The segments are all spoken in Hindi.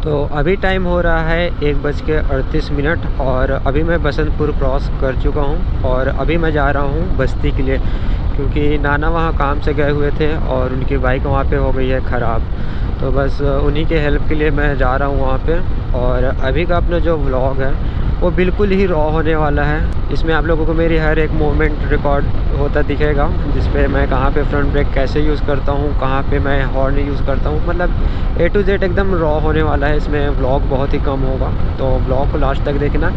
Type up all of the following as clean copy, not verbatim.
तो अभी टाइम हो रहा है 1:38 और अभी मैं बसंतपुर क्रॉस कर चुका हूँ और अभी मैं जा रहा हूँ बस्ती के लिए, क्योंकि नाना वहाँ काम से गए हुए थे और उनकी बाइक वहाँ पे हो गई है ख़राब। तो बस उन्हीं के हेल्प के लिए मैं जा रहा हूँ वहाँ पे। और अभी का अपना जो व्लॉग है वो बिल्कुल ही रॉ होने वाला है। इसमें आप लोगों को मेरी हर एक मोमेंट रिकॉर्ड होता दिखेगा, जिस पे मैं कहाँ पे फ्रंट ब्रेक कैसे यूज़ करता हूँ, कहाँ पे मैं हॉर्न यूज़ करता हूँ, मतलब A to Z एकदम रॉ होने वाला है। इसमें व्लॉग बहुत ही कम होगा, तो व्लॉग को लास्ट तक देखना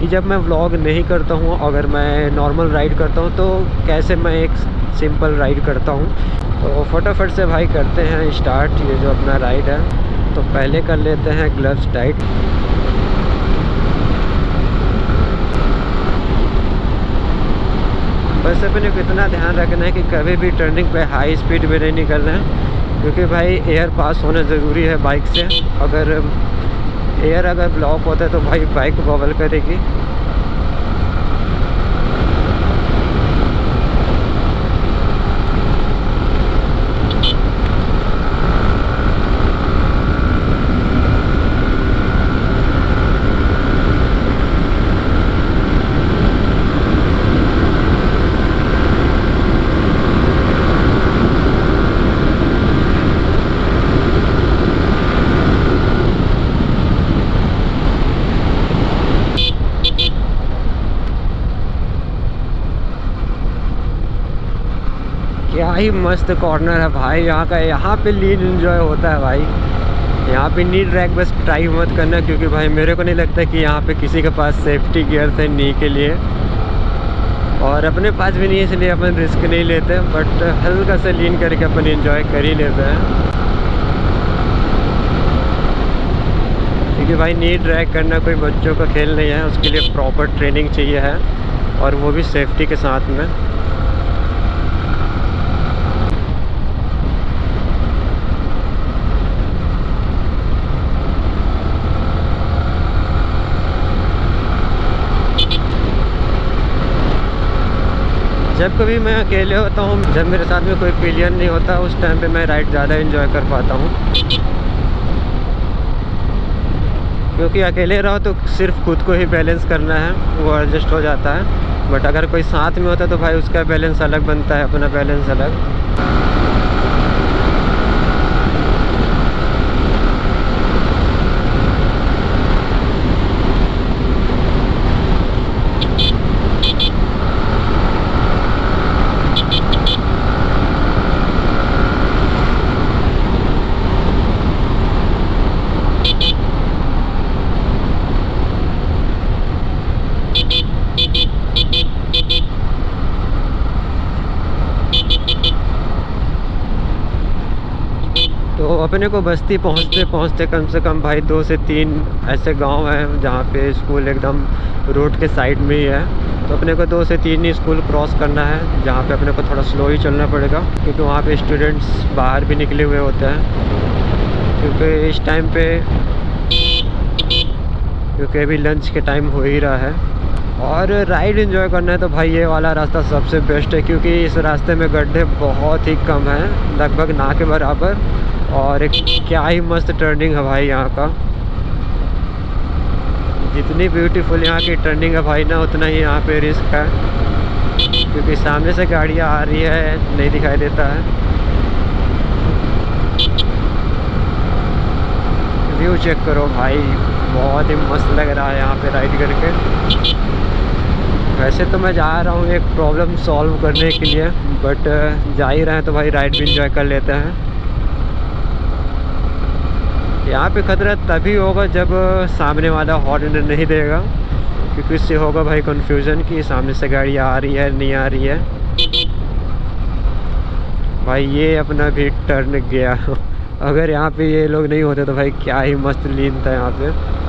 कि जब मैं व्लॉग नहीं करता हूँ, अगर मैं नॉर्मल राइड करता हूँ तो कैसे मैं एक सिंपल राइड करता हूँ। तो फटाफट से भाई करते हैं स्टार्ट ये जो अपना राइड है। तो पहले कर लेते हैं ग्लव्स टाइट। बस अपने को इतना ध्यान रखना है कि कभी भी टर्निंग पे हाई स्पीड में नहीं निकलना है, क्योंकि भाई एयर पास होना ज़रूरी है बाइक से। अगर एयर अगर ब्लॉक होता है तो भाई बाइक बबल करेगी। क्या ही मस्त कॉर्नर है भाई यहाँ का। यहाँ पे लीन एंजॉय होता है भाई। यहाँ पे नी ड्रैग बस ट्राई मत करना, क्योंकि भाई मेरे को नहीं लगता कि यहाँ पे किसी के पास सेफ्टी गियर थे नी के लिए, और अपने पास भी नहीं है, इसलिए अपन रिस्क नहीं लेते। बट हल्का से लीन करके अपन एंजॉय कर ही लेते हैं, क्योंकि भाई नी ड्रैग करना कोई बच्चों का खेल नहीं है। उसके लिए प्रॉपर ट्रेनिंग चाहिए है, और वो भी सेफ्टी के साथ में। जब कभी मैं अकेले होता हूँ, जब मेरे साथ में कोई पिलियन नहीं होता, उस टाइम पे मैं राइड ज़्यादा एंजॉय कर पाता हूँ, क्योंकि अकेले रहो तो सिर्फ खुद को ही बैलेंस करना है, वो एडजस्ट हो जाता है। बट अगर कोई साथ में होता है तो भाई उसका बैलेंस अलग बनता है, अपना बैलेंस अलग। तो अपने को बस्ती पहुंचते पहुंचते कम से कम भाई 2 से 3 ऐसे गांव हैं जहां पे स्कूल एकदम रोड के साइड में ही है। तो अपने को 2 से 3 ही स्कूल क्रॉस करना है, जहां पे अपने को थोड़ा स्लो ही चलना पड़ेगा, क्योंकि वहां पे स्टूडेंट्स बाहर भी निकले हुए होते हैं। क्योंकि अभी लंच के टाइम हो ही रहा है। और राइड एंजॉय करना है तो भाई ये वाला रास्ता सबसे बेस्ट है, क्योंकि इस रास्ते में गड्ढे बहुत ही कम हैं, लगभग ना के बराबर। और एक क्या ही मस्त टर्निंग है भाई यहाँ का। जितनी ब्यूटीफुल यहाँ की टर्निंग है भाई ना, उतना ही यहाँ पे रिस्क है, क्योंकि सामने से गाड़ियाँ आ रही है, नहीं दिखाई देता है। व्यू चेक करो भाई, बहुत ही मस्त लग रहा है यहाँ पे राइड करके। वैसे तो मैं जा रहा हूँ एक प्रॉब्लम सॉल्व करने के लिए, बट जा ही रहे हैं तो भाई राइड भी इंजॉय कर लेते हैं। यहाँ पे खतरा तभी होगा जब सामने वाला हॉर्न नहीं देगा, क्योंकि इससे होगा भाई कन्फ्यूज़न कि सामने से गाड़ी आ रही है नहीं आ रही है। भाई ये अपना भी टर्न गया। अगर यहाँ पे ये लोग नहीं होते तो भाई क्या ही मस्त लीन था यहाँ पे।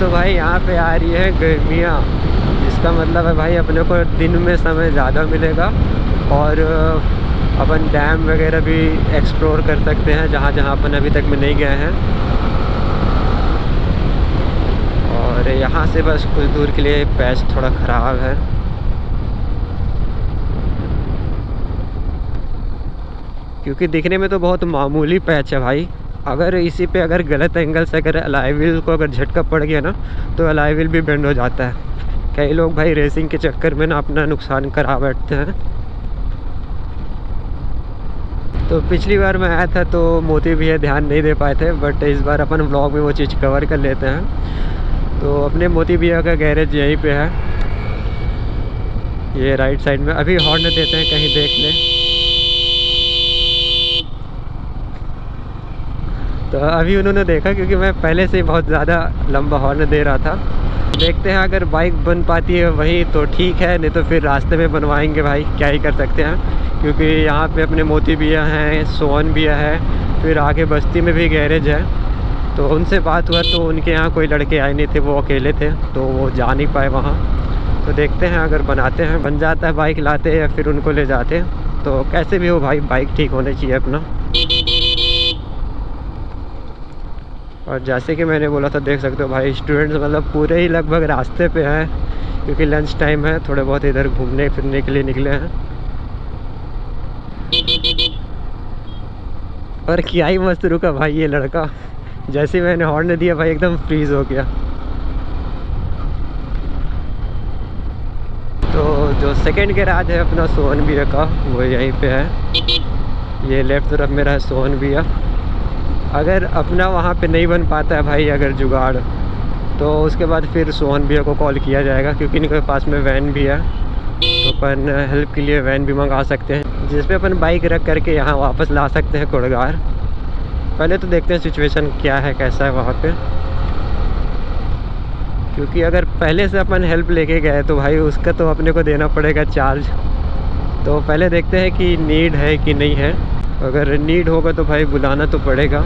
तो भाई यहाँ पे आ रही है गर्मियाँ, इसका मतलब है भाई अपने को दिन में समय ज़्यादा मिलेगा और अपन डैम वगैरह भी एक्सप्लोर कर सकते हैं जहाँ जहाँ अपन अभी तक में नहीं गए हैं। और यहाँ से बस कुछ दूर के लिए पैच थोड़ा ख़राब है, क्योंकि दिखने में तो बहुत मामूली पैच है भाई। अगर इसी पे अगर गलत एंगल से अगर अलॉय व्हील को अगर झटका पड़ गया ना तो अलॉय व्हील भी बेंड हो जाता है। कई लोग भाई रेसिंग के चक्कर में ना अपना नुकसान करा बैठते हैं। तो पिछली बार मैं आया था तो मोती भैया ध्यान नहीं दे पाए थे, बट इस बार अपन व्लॉग में वो चीज़ कवर कर लेते हैं। तो अपने मोती भैया का गैरेज यहीं पे है, ये राइट साइड में। अभी हॉर्न देते हैं, कहीं देख लें। तो अभी उन्होंने देखा, क्योंकि मैं पहले से ही बहुत ज़्यादा लंबा हॉर्न दे रहा था। देखते हैं अगर बाइक बन पाती है वहीं तो ठीक है, नहीं तो फिर रास्ते में बनवाएंगे भाई, क्या ही कर सकते हैं। क्योंकि यहाँ पे अपने मोती भैया हैं, सोहन भैया है, फिर आगे बस्ती में भी गैरेज है। तो उनसे बात हुआ तो उनके यहाँ कोई लड़के आए नहीं थे, वो अकेले थे तो वो जा नहीं पाए वहाँ। तो देखते हैं अगर बनाते हैं, बन जाता है बाइक लाते हैं या फिर उनको ले जाते हैं। तो कैसे भी हो भाई, बाइक ठीक होनी चाहिए अपना। और जैसे कि मैंने बोला था, देख सकते हो भाई स्टूडेंट्स मतलब पूरे ही लगभग रास्ते पे हैं, क्योंकि लंच टाइम है, थोड़े बहुत इधर घूमने फिरने के लिए निकले हैं। और क्या ही मस्त रुका भाई ये लड़का, जैसे मैंने हॉर्न दिया भाई एकदम फ्रीज हो गया। तो जो सेकंड गैराज है अपना सोहन भैया का, वो यहीं पे है। ये लेफ्ट तरफ मेरा है सोहन भैया। अगर अपना वहाँ पे नहीं बन पाता है भाई अगर जुगाड़, तो उसके बाद फिर सोहन भैया को कॉल किया जाएगा, क्योंकि इनके पास में वैन भी है। तो अपन हेल्प के लिए वैन भी मंगा सकते हैं, जिस पे अपन बाइक रख करके यहाँ वापस ला सकते हैं कोड़गार। पहले तो देखते हैं सिचुएशन क्या है, कैसा है वहाँ पे। क्योंकि अगर पहले से अपन हेल्प लेके गए तो भाई उसका तो अपने को देना पड़ेगा चार्ज। तो पहले देखते हैं कि नीड है कि नहीं है। अगर नीड होगा तो भाई बुलाना तो पड़ेगा।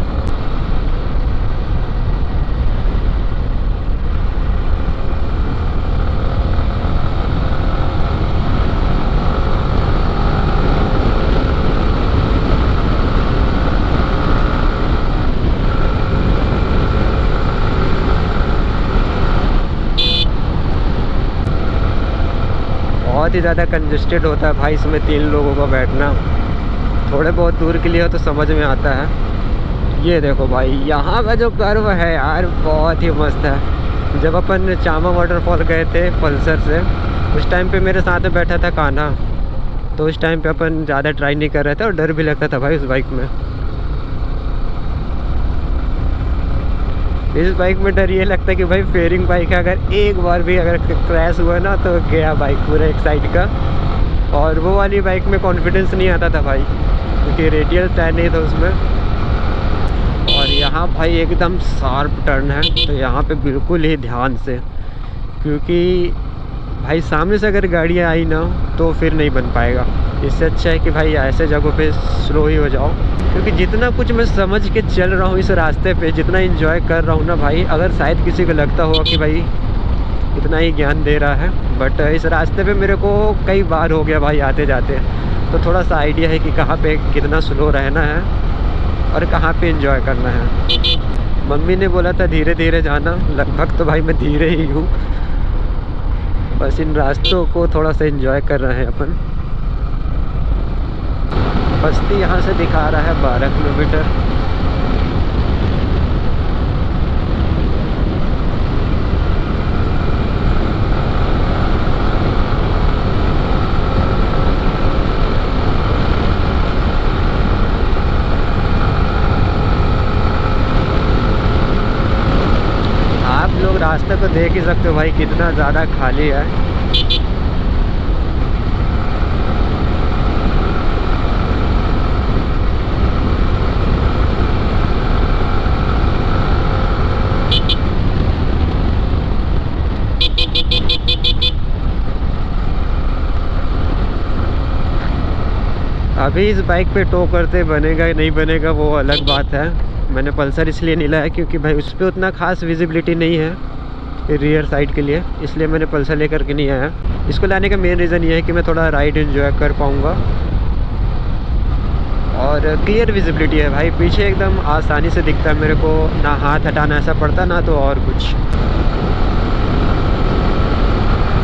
बहुत ही ज़्यादा कंजेस्टेड होता है भाई इसमें 3 लोगों का बैठना। थोड़े बहुत दूर के लिए हो तो समझ में आता है। ये देखो भाई यहाँ का जो कर्व है यार बहुत ही मस्त है। जब अपन चामा वाटरफॉल गए थे पल्सर से, उस टाइम पे मेरे साथ में बैठा था कान्हा, तो उस टाइम पे अपन ज़्यादा ट्राई नहीं कर रहे थे और डर भी लगता था भाई उस बाइक में। इस बाइक में डर ये लगता है कि भाई फेयरिंग बाइक है, अगर एक बार भी अगर क्रैश हुआ ना तो गया बाइक पूरा एक साइड का। और वो वाली बाइक में कॉन्फिडेंस नहीं आता था भाई, क्योंकि रेडियल टायर नहीं था उसमें। और यहाँ भाई एकदम शार्प टर्न है, तो यहाँ पे बिल्कुल ही ध्यान से, क्योंकि भाई सामने से अगर गाड़ियाँ आई ना तो फिर नहीं बन पाएगा। इससे अच्छा है कि भाई ऐसे जगहों पे स्लो ही हो जाओ। क्योंकि जितना कुछ मैं समझ के चल रहा हूँ इस रास्ते पे, जितना एंजॉय कर रहा हूँ ना भाई, अगर शायद किसी को लगता होगा कि भाई इतना ही ज्ञान दे रहा है, बट इस रास्ते पे मेरे को कई बार हो गया भाई आते जाते, तो थोड़ा सा आइडिया है कि कहाँ पे कितना स्लो रहना है और कहाँ पे एंजॉय करना है। मम्मी ने बोला था धीरे धीरे जाना, लगभग तो भाई मैं धीरे ही हूँ, बस इन रास्तों को थोड़ा सा एंजॉय कर रहे हैं अपन। बस्ती यहाँ से दिखा रहा है 12 किलोमीटर। आप लोग रास्ते को देख ही सकते हो भाई कितना ज़्यादा खाली है। अभी इस बाइक पे टो करते बनेगा या नहीं बनेगा वो अलग बात है। मैंने पल्सर इसलिए नहीं लाया क्योंकि भाई उस पर उतना खास विजिबिलिटी नहीं है, रियर साइड के लिए, इसलिए मैंने पल्सर लेकर के नहीं आया। इसको लाने का मेन रीज़न ये है कि मैं थोड़ा राइड एंजॉय कर पाऊँगा और क्लियर विजिबिलिटी है भाई, पीछे एकदम आसानी से दिखता है मेरे को, ना हाथ हटाना ऐसा पड़ता ना तो और कुछ।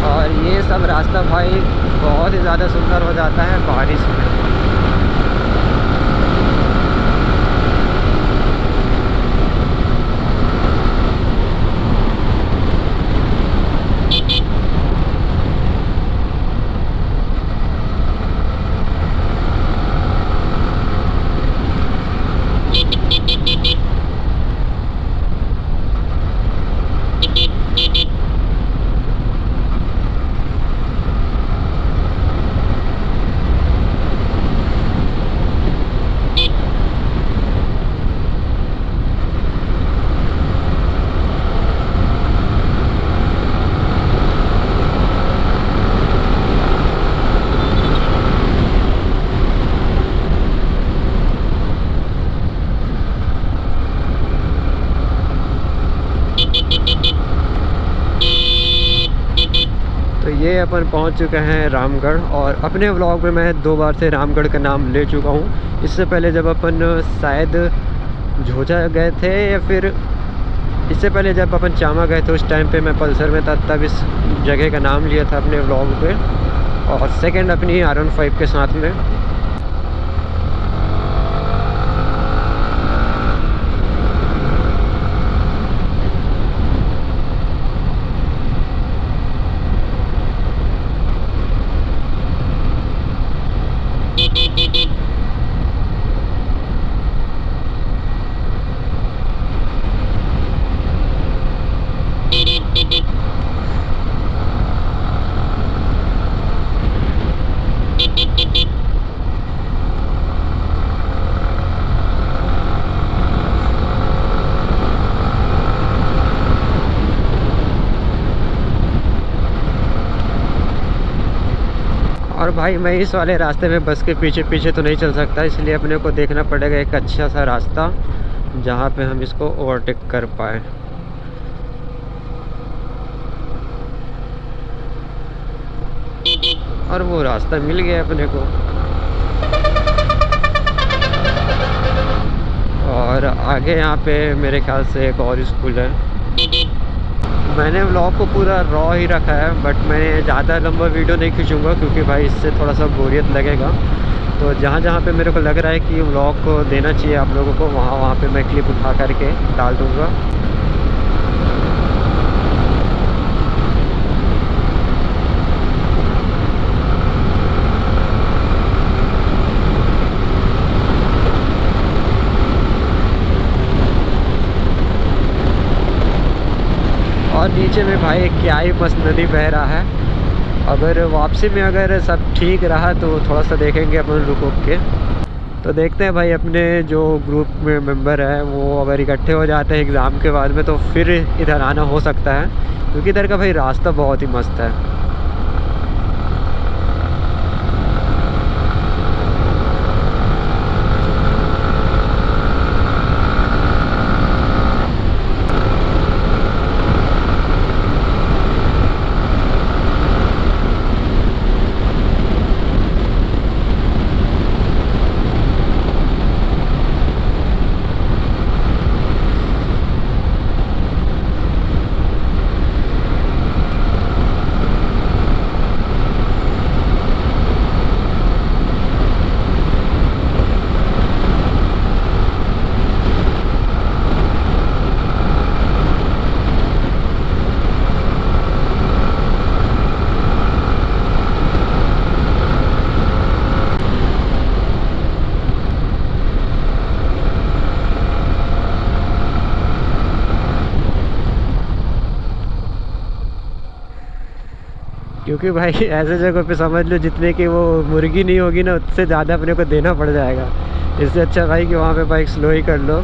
और ये सब रास्ता भाई बहुत ही ज़्यादा सुंदर हो जाता है बारिश में। तो ये अपन पहुंच चुके हैं रामगढ़, और अपने व्लॉग में मैं 2 बार से रामगढ़ का नाम ले चुका हूं। इससे पहले जब अपन शायद झोझा गए थे, या फिर इससे पहले जब अपन चामा गए थे उस टाइम पे मैं पल्सर में था, तब इस जगह का नाम लिया था अपने व्लॉग पे, और सेकंड अपनी R15 के साथ में। और भाई मैं इस वाले रास्ते में बस के पीछे पीछे तो नहीं चल सकता, इसलिए अपने को देखना पड़ेगा एक अच्छा सा रास्ता जहाँ पे हम इसको ओवरटेक कर पाए। और वो रास्ता मिल गया अपने को। और आगे यहाँ पे मेरे ख्याल से एक और स्कूल है। मैंने व्लॉग को पूरा रॉ ही रखा है, बट मैं ज़्यादा लंबा वीडियो नहीं खींचूँगा क्योंकि भाई इससे थोड़ा सा बोरियत लगेगा। तो जहाँ जहाँ पे मेरे को लग रहा है कि व्लॉग को देना चाहिए आप लोगों को, वहाँ वहाँ पे मैं क्लिप उठा करके डाल दूँगा। और नीचे में भाई क्या ही मस्त नदी बह रहा है। अगर वापसी में अगर सब ठीक रहा तो थोड़ा सा देखेंगे अपन रुक के। तो देखते हैं भाई अपने जो ग्रुप में मेंबर हैं वो अगर इकट्ठे हो जाते हैं एग्ज़ाम के बाद में तो फिर इधर आना हो सकता है, क्योंकि इधर का भाई रास्ता बहुत ही मस्त है। क्योंकि भाई ऐसे जगह पे समझ लो जितने की वो मुर्गी नहीं होगी ना, उससे ज़्यादा अपने को देना पड़ जाएगा। इससे अच्छा भाई कि वहाँ पे बाइक स्लो ही कर लो,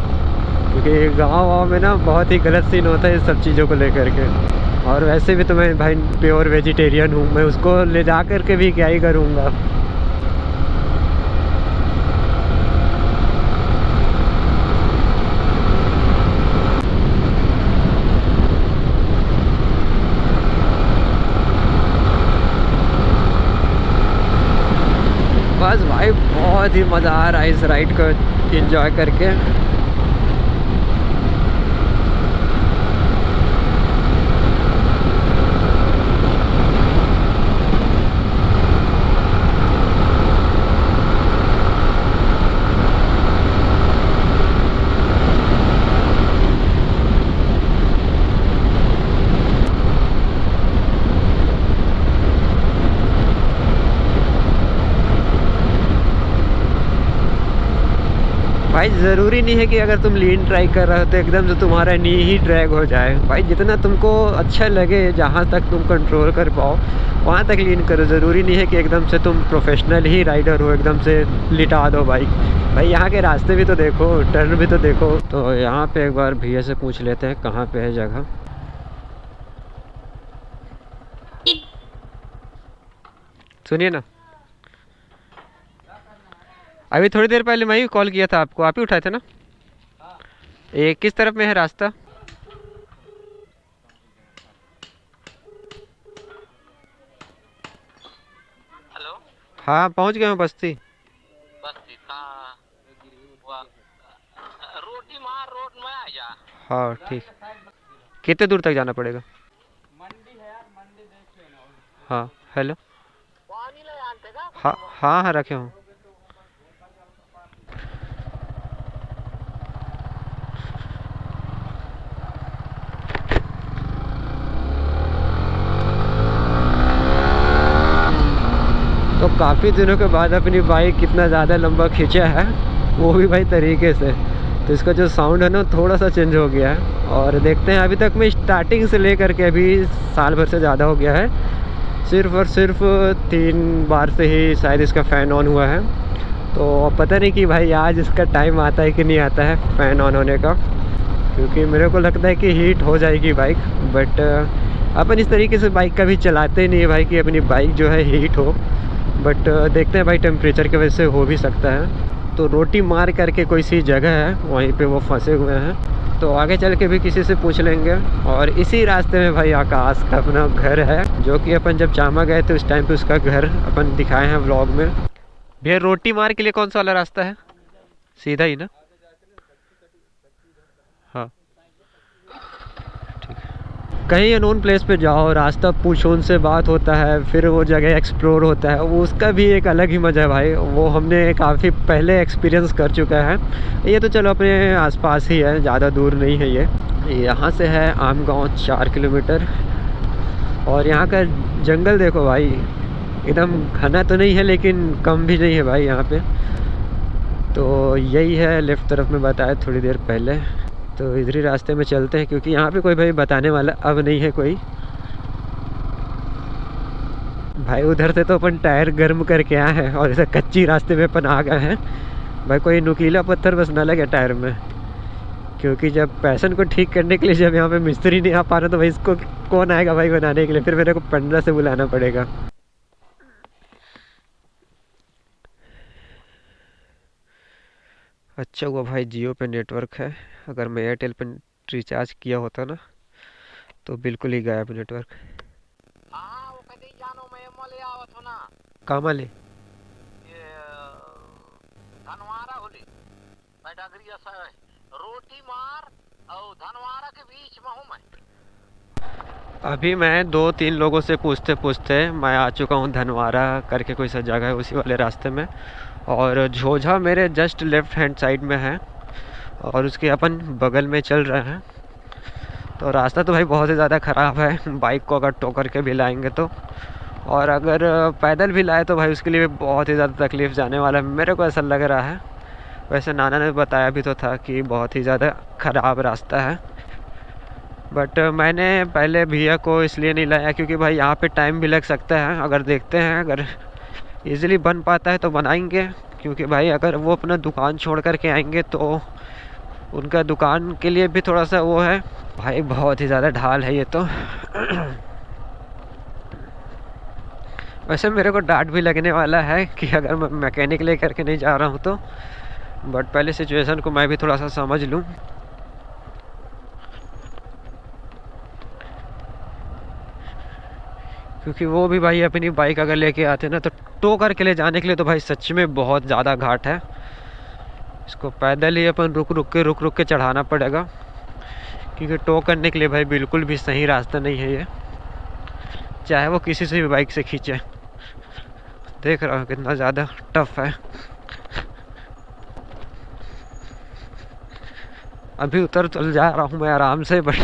क्योंकि गाँव में ना बहुत ही गलत सीन होता है इस सब चीज़ों को लेकर के। और वैसे भी तो मैं भाई प्योर वेजिटेरियन हूँ, मैं उसको ले जा कर के भी क्या ही करूँगा। बहुत ही मज़ा आ रहा है इस राइड को एंजॉय करके। भाई ज़रूरी नहीं है कि अगर तुम लीन ट्राई कर रहे हो तो एकदम से तुम्हारा नी ही ड्रैग हो जाए। भाई जितना तुमको अच्छा लगे, जहाँ तक तुम कंट्रोल कर पाओ वहाँ तक लीन करो। ज़रूरी नहीं है कि एकदम से तुम प्रोफेशनल ही राइडर हो, एकदम से लिटा दो बाइक। भाई यहाँ के रास्ते भी तो देखो, टर्न भी तो देखो। तो यहाँ पे एक बार भैया से पूछ लेते हैं कहाँ पे है जगह। सुनिए ना, अभी थोड़ी देर पहले मैं ही कॉल किया था आपको, आप ही उठाए थे ना? ये किस तरफ में है रास्ता? हेलो। हाँ पहुँच गया हूँ बस्ती। बस्ती कहाँ? रोटी मार रोड में आ जा। हाँ ठीक। कितने दूर तक जाना पड़ेगा? हाँ हेलो। पानी ले आते का? हाँ हाँ हाँ रखे हूँ। तो काफ़ी दिनों के बाद अपनी बाइक कितना ज़्यादा लंबा खींचा है, वो भी भाई तरीके से। तो इसका जो साउंड है ना थोड़ा सा चेंज हो गया है। और देखते हैं, अभी तक मैं स्टार्टिंग से लेकर के अभी साल भर से ज़्यादा हो गया है, सिर्फ और सिर्फ 3 बार से ही शायद इसका फ़ैन ऑन हुआ है। तो पता नहीं कि भाई आज इसका टाइम आता है कि नहीं आता है फ़ैन ऑन होने का, क्योंकि मेरे को लगता है कि हीट हो जाएगी बाइक। बट अपन इस तरीके से बाइक कभी चलाते नहीं है भाई कि अपनी बाइक जो है हीट हो। बट देखते हैं भाई, टेम्परेचर की वजह से हो भी सकता है। तो रोटी मार करके कोई सी जगह है, वहीं पे वो फंसे हुए हैं। तो आगे चल के भी किसी से पूछ लेंगे। और इसी रास्ते में भाई आकाश का अपना घर है, जो कि अपन जब चामा गए थे उस टाइम पे उसका घर अपन दिखाए हैं व्लॉग में। भैया रोटी मार के लिए कौन सा वाला रास्ता है? सीधा ही ना? हाँ कहीं अननोन प्लेस पे जाओ, रास्ता पूछो, उनसे बात होता है, फिर वो जगह एक्सप्लोर होता है, वो उसका भी एक अलग ही मज़ा है भाई। वो हमने काफ़ी पहले एक्सपीरियंस कर चुका है। ये तो चलो अपने आसपास ही है, ज़्यादा दूर नहीं है ये। यहाँ से है आम गाँव 4 किलोमीटर। और यहाँ का जंगल देखो भाई, एकदम घना तो नहीं है लेकिन कम भी नहीं है भाई यहाँ पे। तो यही है लेफ़्ट तरफ में बताया थोड़ी देर पहले। तो इधर ही रास्ते में चलते हैं, क्योंकि यहाँ पे कोई भाई बताने वाला अब नहीं है कोई। भाई उधर से तो अपन टायर गर्म करके आए हैं और इसे कच्ची रास्ते में अपन आ गए हैं। भाई कोई नुकीला पत्थर बस ना लगे टायर में, क्योंकि जब पैसन को ठीक करने के लिए जब यहाँ पे मिस्त्री नहीं आ पा रहा तो भाई इसको कौन आएगा भाई बनाने के लिए? फिर मेरे को पंडरा से बुलाना पड़ेगा। अच्छा हुआ भाई जियो पे नेटवर्क है, अगर मैं एयरटेल पे रिचार्ज किया होता ना तो बिल्कुल ही गायब नेटवर्क। हाँ वो कहीं जानो मैं मले आवत हो ना। कहाँ वाले? ये धनवारा होली बैठा करिया सा रोटी मार और धनवारा के बीच में हूँ मैं। अभी मैं 2-3 लोगों से पूछते पूछते मैं आ चुका हूँ धनवारा करके कोई सा जगह है, उसी वाले रास्ते में। और झोझा मेरे जस्ट लेफ़्ट हैंड साइड में है और उसके अपन बगल में चल रहे हैं। तो रास्ता तो भाई बहुत ही ज़्यादा ख़राब है, बाइक को अगर टो करके भी लाएंगे तो। और अगर पैदल भी लाए तो भाई उसके लिए बहुत ही ज़्यादा तकलीफ़ जाने वाला है, मेरे को ऐसा लग रहा है। वैसे नाना ने बताया भी तो था कि बहुत ही ज़्यादा ख़राब रास्ता है। बट मैंने पहले भैया को इसलिए नहीं लाया क्योंकि भाई यहाँ पे टाइम भी लग सकता है। अगर देखते हैं अगर इजीली बन पाता है तो बनाएंगे, क्योंकि भाई अगर वो अपना दुकान छोड़ कर के आएंगे तो उनका दुकान के लिए भी थोड़ा सा वो है। भाई बहुत ही ज़्यादा ढाल है ये तो। वैसे मेरे को डांट भी लगने वाला है कि अगर मैं मैकेनिक ले करके नहीं जा रहा हूँ तो, बट पहले सिचुएशन को मैं भी थोड़ा सा समझ लूँ। क्योंकि वो भी भाई अपनी बाइक अगर लेके आते ना तो टो करके ले जाने के लिए तो भाई सच में बहुत ज़्यादा घाट है। इसको पैदल ही अपन रुक रुक के चढ़ाना पड़ेगा, क्योंकि टो करने के लिए भाई बिल्कुल भी सही रास्ता नहीं है ये, चाहे वो किसी से भी बाइक से खींचे। देख रहा हूँ कितना ज़्यादा टफ है। अभी उतर चल जा रहा हूँ मैं आराम से, बट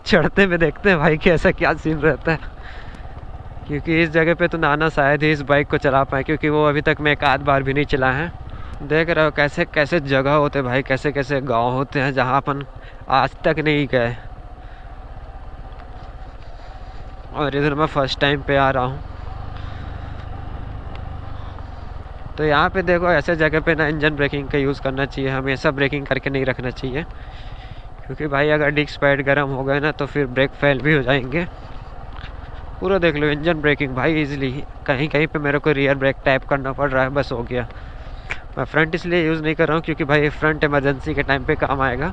चढ़ते में देखते हैं भाई कि ऐसा क्या सीन रहता है। क्योंकि इस जगह पे तो नाना शायद ही इस बाइक को चला पाए, क्योंकि वो अभी तक मैं एक आध बार भी नहीं चला है। देख रहे हो कैसे कैसे जगह होते हैं भाई, कैसे कैसे गांव होते हैं जहाँ अपन आज तक नहीं गए, और इधर मैं फर्स्ट टाइम पे आ रहा हूँ। तो यहाँ पे देखो ऐसे जगह पे ना इंजन ब्रेकिंग का यूज़ करना चाहिए, हमेशा ब्रेकिंग करके नहीं रखना चाहिए, क्योंकि भाई अगर डिस्क पैड गर्म हो गए ना तो फिर ब्रेक फेल भी हो जाएंगे। पूरा देख लो इंजन ब्रेकिंग भाई इजीली, कहीं कहीं पे मेरे को रियर ब्रेक टैप करना पड़ रहा है, बस हो गया। मैं फ्रंट इसलिए यूज़ नहीं कर रहा हूँ क्योंकि भाई फ्रंट इमरजेंसी के टाइम पे काम आएगा।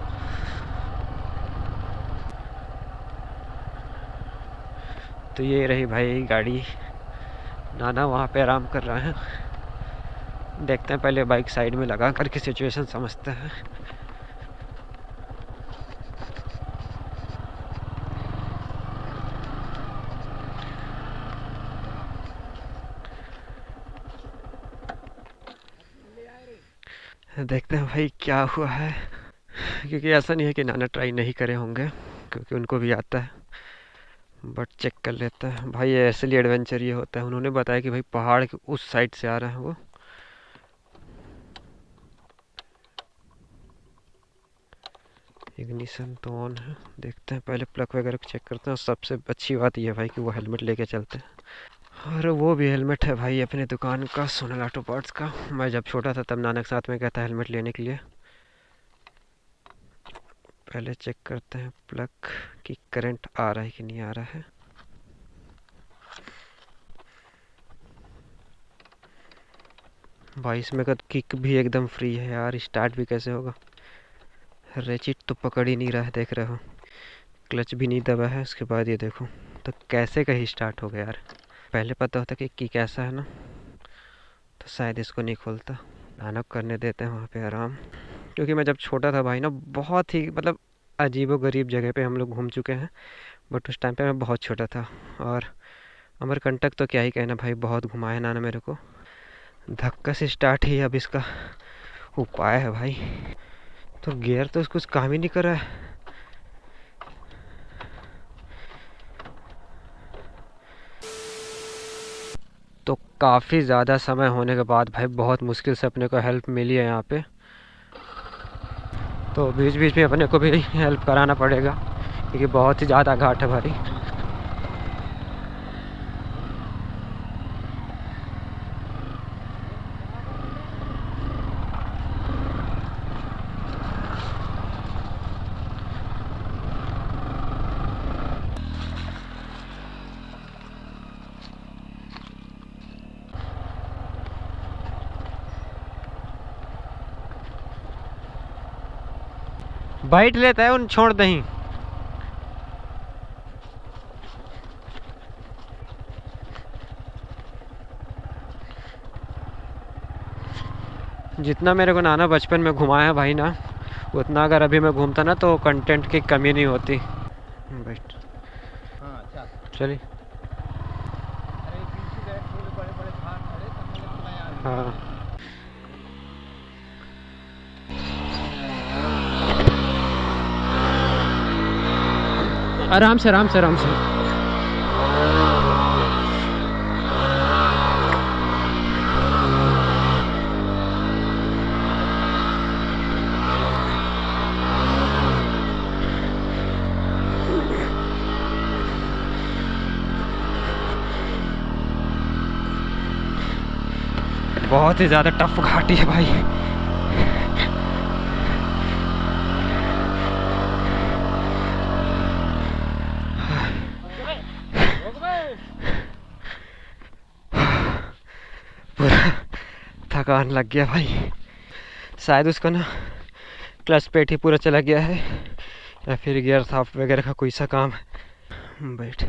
तो ये रही भाई गाड़ी, नाना वहाँ पे आराम कर रहा है। देखते हैं पहले बाइक साइड में लगा करके सिचुएशन समझते हैं। देखते हैं भाई क्या हुआ है, क्योंकि ऐसा नहीं है कि नाना ट्राई नहीं करे होंगे, क्योंकि उनको भी आता है, बट चेक कर लेता है भाई। ऐसे लिए एडवेंचर ये होता है। उन्होंने बताया कि भाई पहाड़ के उस साइड से आ रहा है वो। इग्निशन तो ऑन है, देखते हैं पहले प्लग वगैरह चेक करते हैं। सबसे अच्छी बात यह है भाई कि वो हेलमेट लेके चलते हैं, और वो भी हेलमेट है भाई अपने दुकान का, सोनल ऑटो पार्ट्स का। मैं जब छोटा था तब नाना के साथ में गया था हेलमेट लेने के लिए। पहले चेक करते हैं प्लग की करंट आ रहा है कि नहीं आ रहा है। भाई इसमें का किक भी एकदम फ्री है यार, स्टार्ट भी कैसे होगा। रेचिट तो पकड़ ही नहीं रहा है, देख रहे हो, क्लच भी नहीं दबा है। उसके बाद ये देखो तो कैसे का ही स्टार्ट हो गया यार। पहले पता होता कि किक ऐसा है ना, तो शायद इसको नहीं खोलता। नानक करने देते हैं वहाँ पे आराम, क्योंकि मैं जब छोटा था भाई ना बहुत ही मतलब अजीबो गरीब जगह पे हम लोग घूम चुके हैं, बट उस टाइम पे मैं बहुत छोटा था। और अमरकंटक तो क्या ही कहना भाई, बहुत घुमाया नाना मेरे को। धक्का से स्टार्ट ही अब इसका उपाय है भाई। तो गियर तो कुछ काम ही नहीं कर रहा है। तो काफ़ी ज़्यादा समय होने के बाद भाई बहुत मुश्किल से अपने को हेल्प मिली है यहाँ पे। तो बीच बीच में अपने को भी हेल्प कराना पड़ेगा, क्योंकि बहुत ही ज़्यादा घाट है भाई। बाइट लेता है उन छोड़ दही। जितना मेरे को नाना बचपन में घुमाया भाई ना, उतना अगर अभी मैं घूमता ना तो कंटेंट की कमी नहीं होती। बैठ चलिए। हाँ आराम से आराम से आराम से। बहुत ही ज़्यादा टफ घाटी है भाई। पूरा थकान लग गया भाई। शायद उसका ना क्लच पेट ही पूरा चला गया है, या फिर गियर साफ वगैरह का कोई सा काम है। बैठ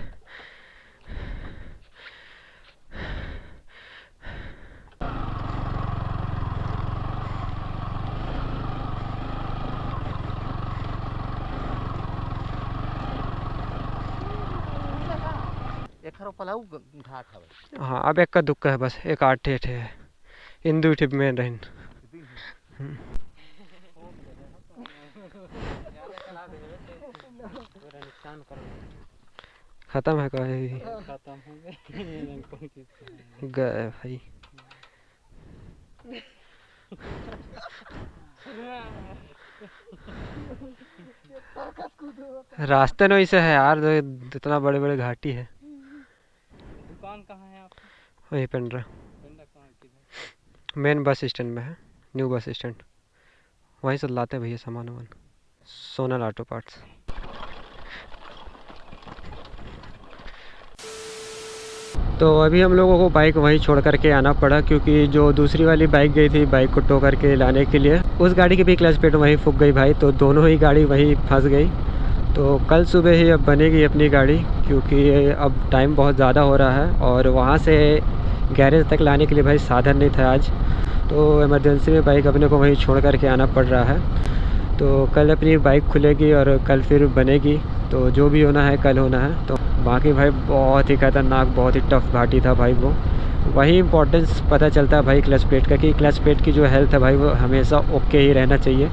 देखो पलाऊ घाट है। हाँ अब एक का दुक्का है बस, एक आठ ठेठ है इंदू ठिप में रहन खत्म है कहीं गए भाई। रास्ते नहीं से है यार, इतना बड़े बड़े घाटी है। दुकान कहाँ है आपका? वही पेंड्रा मेन बस स्टैंड में है, न्यू बस स्टैंड, वहीं से लाते हैं भैया सामान वामान। Sonal auto parts. तो अभी हम लोगों को बाइक वहीं छोड़ करके आना पड़ा, क्योंकि जो दूसरी वाली बाइक गई थी बाइक को टो करके लाने के लिए, उस गाड़ी की भी क्लच प्लेट वहीं फूक गई भाई, तो दोनों ही गाड़ी वहीं फंस गई। तो कल सुबह ही अब बनेगी अपनी गाड़ी, क्योंकि अब टाइम बहुत ज़्यादा हो रहा है और वहाँ से गैरेज तक लाने के लिए भाई साधन नहीं था आज, तो इमरजेंसी में बाइक अपने को वहीं छोड़ करके आना पड़ रहा है। तो कल अपनी बाइक खुलेगी और कल फिर बनेगी, तो जो भी होना है कल होना है। तो बाकी भाई बहुत ही खतरनाक, बहुत ही टफ घाटी था भाई वो। वही इंपॉर्टेंस पता चलता है भाई क्लच प्लेट का, कि क्लच प्लेट की जो हेल्थ है भाई वो हमेशा ओके ही रहना चाहिए,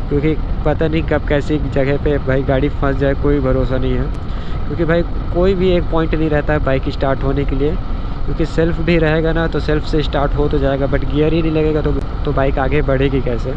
क्योंकि पता नहीं कब कैसी जगह पे भाई गाड़ी फंस जाए, कोई भरोसा नहीं है। क्योंकि भाई कोई भी एक पॉइंट नहीं रहता है बाइक स्टार्ट होने के लिए, क्योंकि सेल्फ भी रहेगा ना तो सेल्फ से स्टार्ट हो तो जाएगा, बट गियर ही नहीं लगेगा तो बाइक आगे बढ़ेगी कैसे।